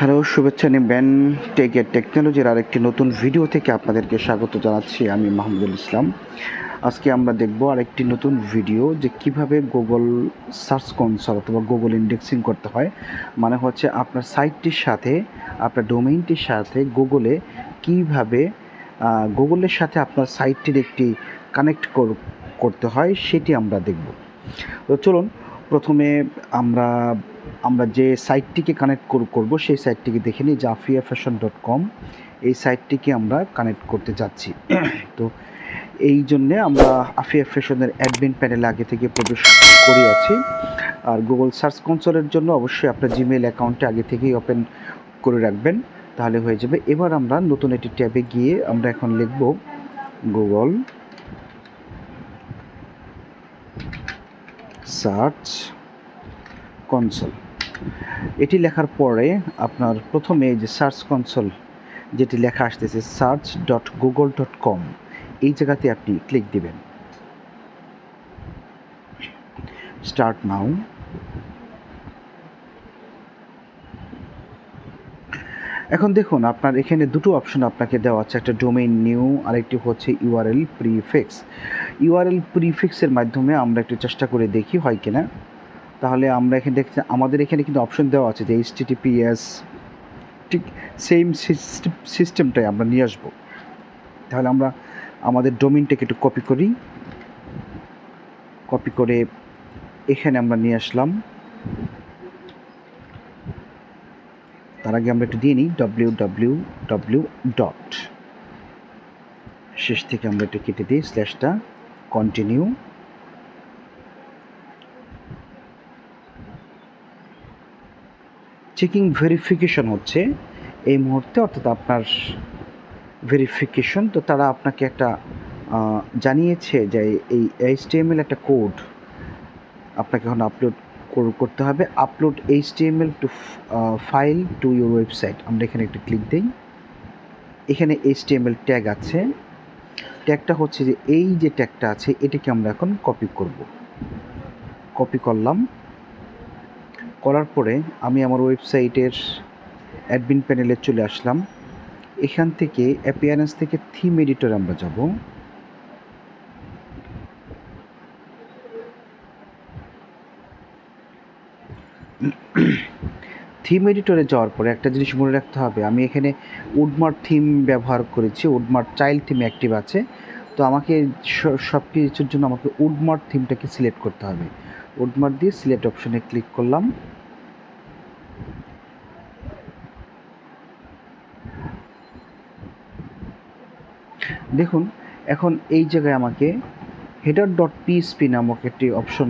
Hello, শুভেচ্ছা নেবেন টেকের টেকনোলজির আরেকটি নতুন ভিডিও থেকে আপনাদেরকে স্বাগত জানাচ্ছি। আমি মাহমুদুল ইসলাম। আজকে আমরা দেখব আরেকটি নতুন ভিডিও যে কিভাবে গুগল সার্চ কনসোল অথবা গুগল ইন্ডেক্সিং করতে হয়। মানে হচ্ছে আপনার সাইটটির সাথে আপনার ডোমেইনটির সাথে গুগলে কিভাবে গুগলের সাথে আপনার সাইটটির একটি কানেক্ট করতে হয় সেটি আমরা দেখব। তো চলুন প্রথমে আমরা যে সাইটটিকে কানেক্ট করব সেই সাইটটিকে দেখে নিই, যে afiafashion.com। এই সাইটটিকে আমরা কানেক্ট করতে যাচ্ছি। তো এই জন্যে আমরা আফিয়া ফ্যাশনের অ্যাডমিন প্যানেলে আগে থেকে প্রবেশ করে আছি। আর গুগল সার্চ কনসোলের জন্য অবশ্যই আপনার জিমেইল অ্যাকাউন্টে আগে থেকেই ওপেন করে রাখবেন, তাহলে হয়ে যাবে। এবার আমরা নতুন একটি ট্যাবে গিয়ে আমরা এখন লিখব গুগল সার্চ কনসোল। এটি লেখার পরে আপনার প্রথমে যে সার্চ কনসোল যেটি লেখা আসতেছে search.google.com, এই জায়গাতে আপনি ক্লিক দিবেন। Start now. এখন দেখুন আপনার এখানে দুটো অপশন আপনাকে দেওয়া আছে, একটা ডোমেইন নিউ, আরেকটি হচ্ছে ইউআরএল প্রিফিক্স। ইউআরএল প্রিফিক্সের মাধ্যমে আমরা একটু চেষ্টা করে দেখি হয় কিনা। তাহলে আমরা এখানে দেখছি আমাদের এখানে কিন্তু অপশন দেওয়া আছে যে HTTPS, ঠিক সেম সিস্টেমটাই আমরা নিয়ে আসবো। তাহলে আমরা আমাদের ডোমেইনটাকে একটু কপি করে এখানে আমরা নিয়ে আসলাম। তার আগে আমরা একটু দিয়ে নিই www. শেষ থেকে আমরা একটু কেটে দিই স্ল্যাশটা, কন্টিনিউ। চেকিং ভেরিফিকেশন হচ্ছে এই মুহূর্তে, অর্থাৎ আপনার ভেরিফিকেশন। তো তারা আপনাকে একটা জানিয়েছে যে এই HTML একটা কোড আপনাকে এখন আপলোড করতে হবে। Upload HTML two file to your website. আমরা এখানে একটু ক্লিক দিই। এখানে HTML ট্যাগ আছে। ট্যাগটা হচ্ছে যে এই যে ট্যাগটা আছে এটাকে আমরা এখন কপি করলাম। করার পরে আমি আমার ওয়েবসাইটের অ্যাডমিন প্যানেলে চলে আসলাম। এখান থেকে অ্যাপিয়ারেন্স থেকে থিম এডিটরে আমরা যাব। থিম এডিটরে যাওয়ার পরে একটা জিনিস মনে রাখতে হবে, আমি এখানে উডমার্ট থিম ব্যবহার করেছি। উডমার্ট চাইল্ড থিম অ্যাক্টিভ আছে, তো আমাকে সব কিছুর জন্য আমাকে উডমার্ট থিমটাকে সিলেক্ট করতে হবে। উডমার্ট দিয়ে সিলেক্ট অপশনে ক্লিক করলাম। দেখুন এখন এই জায়গায় আমাকে header.php নামক একটি অপশন,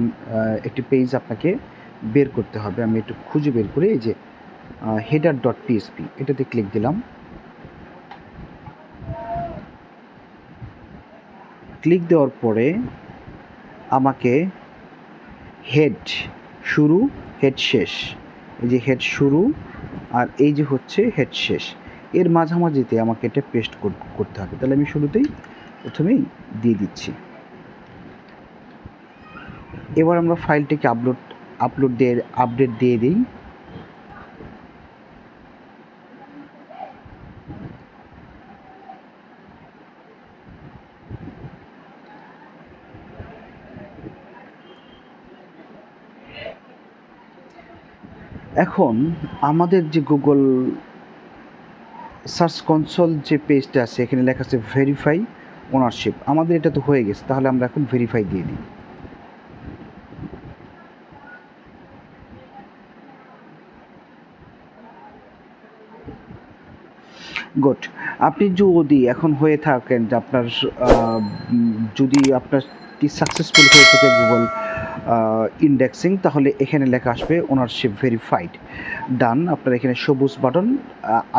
একটি পেজ আপনাকে বের করতে হবে। আমি একটু খুঁজে বের করে এই যে header.php এটাতে ক্লিক দিলাম। ক্লিক দেওয়ার পরে আমাকে হেড শুরু, হেড শেষ, এই যে হেড শুরু আর এই যে হচ্ছে হেড শেষ, এর মাঝামাঝিতে আমাকে এটা পেস্ট করতে হবে। তাহলে আমি প্রথমেই দিয়ে দিচ্ছি। এবার আমরা ফাইলটিকে আপডেট দিয়ে দিই। এখন আমাদের যে গুগল সার্চ কনসোল যে পেজটা আছে এখানে লেখা আছে ভেরিফাই ওনারশিপ। আমাদের এটা তো হয়ে গেছে, তাহলে আমরা এখন ভেরিফাই দিয়ে দিই। গুড। আপনি যদি এখন হয়ে থাকেন যে আপনার যদি আপনার সাকসেসফুল হয়ে থাকে গুগল ইন্ডেক্সিং, তাহলে এখানে লেখা আসবে ওনারশিপ ভেরিফাইড, ডান। আপনার এখানে সবুজ বাটন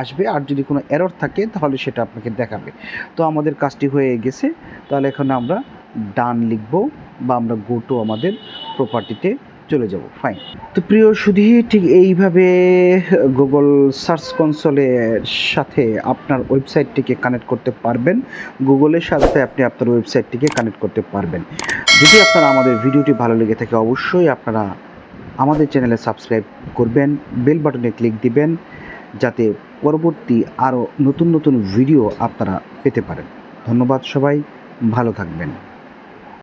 আসবে। আর যদি কোনো এরর থাকে তাহলে সেটা আপনাকে দেখাবে। তো আমাদের কাজটি হয়ে গেছে, তাহলে এখন আমরা ডান লিখব বা আমরা গো টু আমাদের প্রপার্টিতে চলে যাব। ফাইন। তো প্রিয় সুধী, ঠিক এইভাবে গুগল সার্চ কনসোলের সাথে আপনার ওয়েবসাইটটিকে কানেক্ট করতে পারবেন। গুগলের সাথে আপনি আপনার ওয়েবসাইটটিকে কানেক্ট করতে পারবেন। যদি আপনারা আমাদের ভিডিওটি ভালো লেগে থাকে অবশ্যই আপনারা আমাদের চ্যানেলে সাবস্ক্রাইব করবেন, বেল বাটনে ক্লিক দিবেন, যাতে পরবর্তী আরও নতুন নতুন ভিডিও আপনারা পেতে পারেন। ধন্যবাদ সবাই, ভালো থাকবেন।